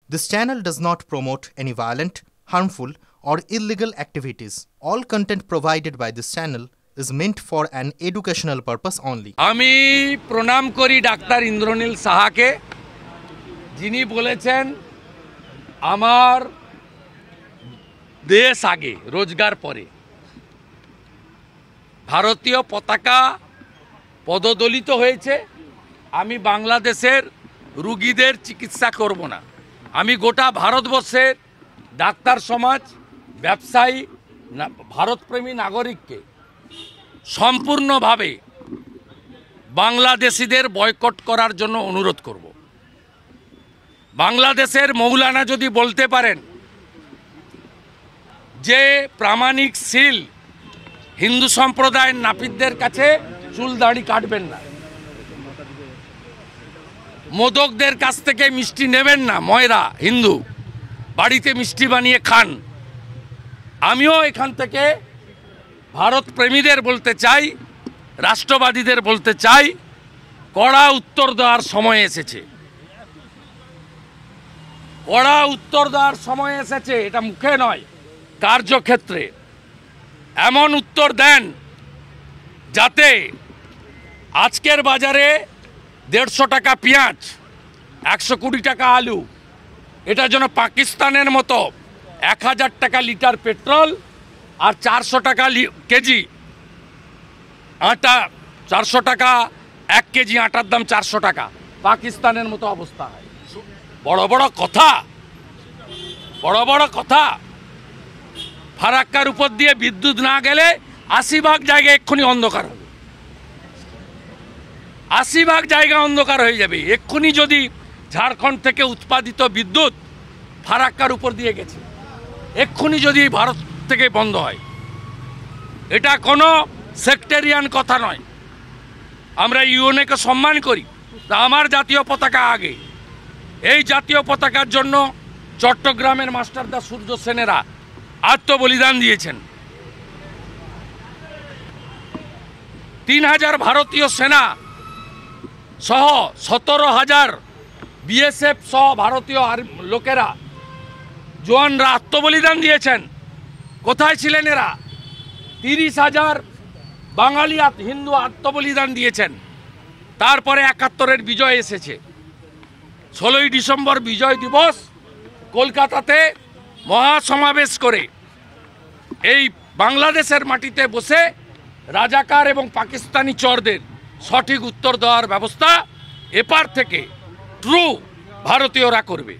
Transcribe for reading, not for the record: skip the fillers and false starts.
This channel does not promote any violent, harmful, or illegal activities. All content provided by this channel is meant for an educational purpose only. আমি প্রণাম করি doctor Indranil সাহাকে, যিনি বলেছেন আমার দেশ আগে রোজগার পরে। ভারতীয় পতাকা পদদলিত হয়েছে। আমি বাংলাদেশের রোগীদের চিকিৎসা করব না। আমি গোটা ভারতবর্ষের ডাক্তার সমাজ, ব্যবসায়ী, ভারতপ্রেমী নাগরিককে সম্পূর্ণভাবে বাংলাদেশিদের বয়কট করার জন্য অনুরোধ করব। বাংলাদেশের মৌলানা যদি বলতে পারেন যে প্রামাণিক সিল হিন্দু সম্প্রদায়ের নাপিতদের কাছে চুল দাড়ি কাটবেন না, মোদকদের কাছ থেকে মিষ্টি নেবেন না, ময়রা হিন্দু বাড়িতে মিষ্টি বানিয়ে খান। আমিও এখান থেকে ভারত প্রেমীদের বলতে চাই, রাষ্ট্রবাদীদের বলতে চাই, কড়া উত্তর দেওয়ার সময় এসেছে। কড়া উত্তর দেওয়ার সময় এসেছে, এটা মুখে নয়, কার্যক্ষেত্রে এমন উত্তর দেন যাতে আজকের বাজারে 150 টাকা পেঁয়াজ, 120 টাকা আলু, এটা যেন পাকিস্তানের মতো 1000 টাকা লিটার পেট্রোল আর 400 টাকা কেজি আটা, 400 টাকা 1 কেজি আটার দাম 400 টাকা, পাকিস্তানের মতো অবস্থা হয়। বড় বড় কথা, বড় বড় কথা। ফারাক্কার উপর দিয়ে বিদ্যুৎ না গেলে 80 ভাগ জায়গা এক্ষুনি অন্ধকার হবে, 80 ভাগ জায়গা অন্ধকার হয়ে যাবে এক্ষুনি। যদি ঝাড়খণ্ড থেকে উৎপাদিত বিদ্যুৎ ফারাক্কার উপর দিয়ে গেছে, এক্ষুনি যদি ভারত থেকে বন্ধ হয়, এটা কোনো সেক্টেরিয়ান কথা নয়। আমরা ইউএনএকে সম্মান করি, তা আমার জাতীয় পতাকা আগে। এই জাতীয় পতাকার জন্য চট্টগ্রামের মাস্টারদা সূর্য সেনেরা আত্মবলিদান দিয়েছেন। 3000 ভারতীয় সেনা সহ 17,000 বিএসএফ সহ ভারতীয় লোকেরা, জওয়ানরা আত্মবলিদান দিয়েছেন। কোথায় ছিলেন এরা? 30,000 বাঙালি হিন্দু আত্মবলিদান দিয়েছেন। তারপরে 71-এর বিজয় এসেছে। 16ই ডিসেম্বর বিজয় দিবস কলকাতাতে মহাসমাবেশ করে এই বাংলাদেশের মাটিতে বসে রাজাকার এবং পাকিস্তানি চরদের সঠিক উত্তর দেওয়ার ব্যবস্থা এপার থেকে ট্রু ভারতীয়রা করবে।